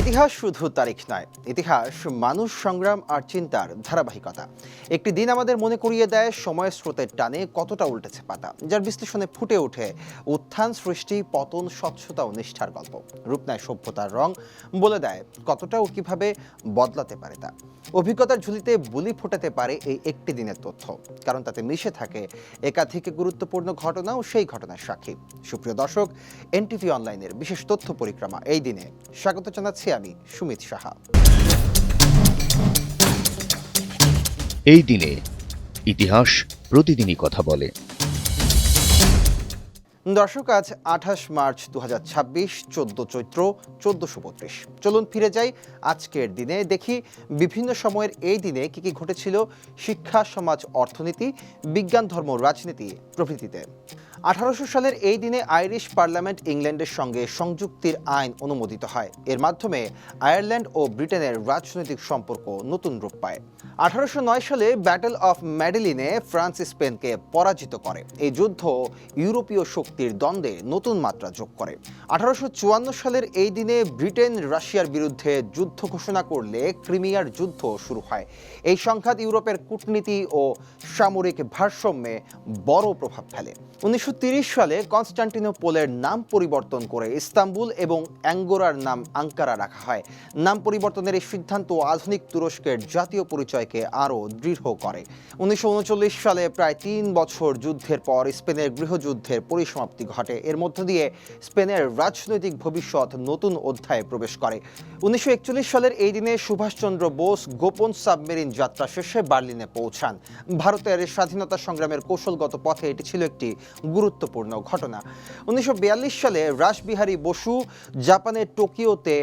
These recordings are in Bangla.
ইতিহাস শুধু তারিখ নয়, ইতিহাস মানুষ, সংগ্রাম আর চিন্তার ধারাবাহিকতা। একটি দিন আমাদের মনে করিয়ে দেয় সময়ের স্রোতের টানে কতটা উল্টেছে পাতা, যার বিশ্লেষণে ফুটে ওঠে উত্থান, সৃষ্টি, পতন, স্বচ্ছতা ও নিষ্ঠার গল্প। রূপ নেয় সভ্যতার রং, বলে দেয় কতটা ও কিভাবে বদলাতে পারে তা। অভিজ্ঞতার ঝুলিতে বুলি ফোটাতে পারে এই একটি দিনের তথ্য, কারণ তাতে মিশে থাকে একাধিক গুরুত্বপূর্ণ ঘটনা ও সেই ঘটনার সাক্ষী। সুপ্রিয় দর্শক, এনটিভি অনলাইনের বিশেষ তথ্য পরিক্রমা এই দিনে স্বাগত জানাচ্ছি আমি সুমিত সাহা। এই দিনে ইতিহাস প্রতিদিনই কথা বলে। দর্শক, আজ 28 মার্চ 2026, 14 চৈত্র 1432। চলুন ফিরে যাই আজকের দিনে, দেখি বিভিন্ন সময়ের এই দিনে কি কি ঘটেছিল শিক্ষা, সমাজ, অর্থনীতি, বিজ্ঞান, ধর্ম, রাজনীতি প্রভৃতিতে। 1800 সালের এই দিনে আইরিশ পার্লামেন্ট ইংল্যান্ডের সঙ্গে সংযুক্তির আইন অনুমোদিত হয়। এর মাধ্যমে আয়ারল্যান্ড ও ব্রিটেনের রাজনৈতিক সম্পর্ক নতুন রূপ পায়। 1809 সালে ব্যাটল অফ ম্যাডেলিনে ফ্রান্স স্পেনকে পরাজিত করে। এই যুদ্ধ ইউরোপীয় শক্তির দ্বন্দ্বে নতুন মাত্রা যোগ করে। 1854 সালের এই দিনে ব্রিটেন রাশিয়ার বিরুদ্ধে যুদ্ধ ঘোষণা করলে ক্রিমিয়ার যুদ্ধ শুরু হয়। এই সংঘাত ইউরোপের কূটনীতি ও সামরিক ভারসাম্যে বড় প্রভাব ফেলে। 1930 সালে কনস্টান্টিনোপলের নাম পরিবর্তন করে ইস্তাম্বুল এবং অ্যাঙ্গোরার নাম আঙ্কারা রাখা হয়। নাম পরিবর্তনের এই সিদ্ধান্ত আধুনিক তুরস্কের জাতীয় পরিচয়কে আরও দৃঢ় করে। 1939 সালে প্রায় 3 বছর যুদ্ধের পর স্পেনের গৃহযুদ্ধের পরিসমাপ্তি ঘটে। এর মধ্য দিয়ে স্পেনের রাজনৈতিক ভবিষ্যৎ নতুন অধ্যায়ে প্রবেশ করে। 1941 সালের এই দিনে সুভাষচন্দ্র বোস গোপন সাবমেরিন যাত্রা শেষে বার্লিনে পৌঁছান। ভারতের স্বাধীনতা সংগ্রামের কৌশলগত পথে এটি ছিল একটি গুরুত্বপূর্ণ ঘটনা। 1942 সালে রাসবিহারী বসু জাপানের টোকিওতে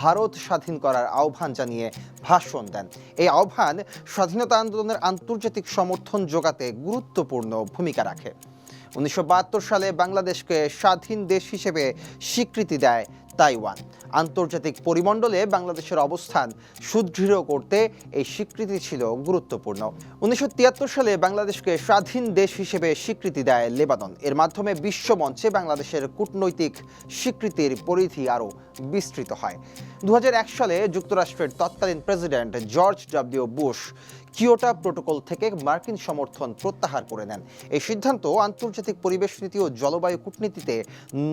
ভারত স্বাধীন করার আহ্বান জানিয়ে ভাষণ দেন। এই আহ্বান স্বাধীনতা আন্দোলনের আন্তর্জাতিক সমর্থন জোগাতে গুরুত্বপূর্ণ ভূমিকা রাখে। 1972 সালে বাংলাদেশকে স্বাধীন দেশ হিসেবে স্বীকৃতি দেয় তাইওয়ান। আন্তর্জাতিক পরিমণ্ডলে বাংলাদেশের অবস্থান সুদৃঢ় করতে এই স্বীকৃতি ছিল গুরুত্বপূর্ণ। 1973 সালে বাংলাদেশকে স্বাধীন দেশ হিসেবে স্বীকৃতি দেয় লেবানন। এর মাধ্যমে বিশ্বমঞ্চে বাংলাদেশের কূটনৈতিক স্বীকৃতির পরিধি আরও বিস্তৃত হয়। 2001 সালে যুক্তরাষ্ট্রের তৎকালীন president George W Bush Kyoto protocol থেকে মার্কিন সমর্থন প্রত্যাহার করে নেন। এই সিদ্ধান্ত আন্তর্জাতিক পরিবেশ নীতি ও জলবায়ু কূটনীতিতে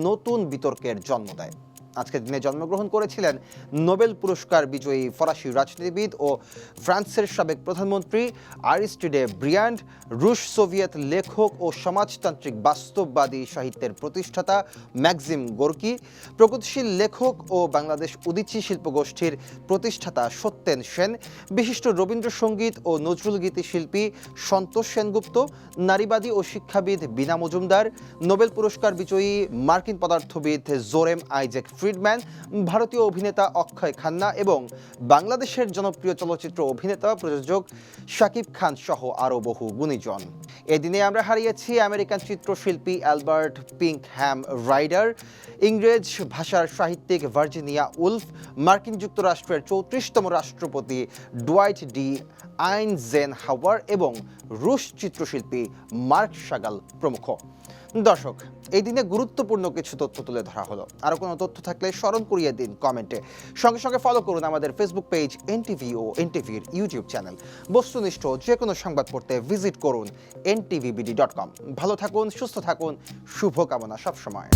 নতুন বিতর্কের জন্ম দেয়। আজকের দিনে জন্মগ্রহণ করেছিলেন নোবেল পুরস্কার বিজয়ী ফরাসি রাজনীতিবিদ ও ফ্রান্সের সাবেক প্রধানমন্ত্রী আরিস্টিডে ব্রিয়ান্ড, রুশ সোভিয়েত লেখক ও সমাজতান্ত্রিক বাস্তববাদী সাহিত্যের প্রতিষ্ঠাতা ম্যাক্সিম গোর্কি, প্রগতিশীল লেখক ও বাংলাদেশ উদীচী শিল্পগোষ্ঠীর প্রতিষ্ঠাতা সত্যেন সেন, বিশিষ্ট রবীন্দ্রসঙ্গীত ও নজরুলগীতি শিল্পী সন্তোষ সেনগুপ্ত, নারীবাদী ও শিক্ষাবিদ বীণা মজুমদার, নোবেল পুরস্কার বিজয়ী মার্কিন পদার্থবিদ জোরেম আইজ্যাক ফ্রিডম্যান, ভারতীয় অভিনেতা অক্ষয় খান্না এবং বাংলাদেশের জনপ্রিয় চলচ্চিত্র অভিনেতা প্রযোজক শাকিব খান সহ আরও বহু গুণীজন। এদিনে আমরা হারিয়েছি আমেরিকান চিত্রশিল্পী অ্যালবার্ট পিঙ্কহ্যাম রাইডার, ইংরেজ ভাষার সাহিত্যিক ভার্জিনিয়া উলফ, মার্কিন যুক্তরাষ্ট্রের 34তম রাষ্ট্রপতি ডুয়াইট ডি আইনজেনহাওয়ার এবং রুশ চিত্রশিল্পী মার্ক শাগাল প্রমুখ। দর্শক, এই দিনে গুরুত্বপূর্ণ কিছু তথ্য তুলে ধরা হলো। আরও কোনো তথ্য থাকলে স্মরণ করিয়ে দিন কমেন্টে। সঙ্গে সঙ্গে ফলো করুন আমাদের ফেসবুক পেজ এনটিভি ও এনটিভির ইউটিউব চ্যানেল। বস্তুনিষ্ঠ যে কোনো সংবাদ পড়তে ভিজিট করুন ntvbd.com। ভালো থাকুন, সুস্থ থাকুন, শুভকামনা সবসময়।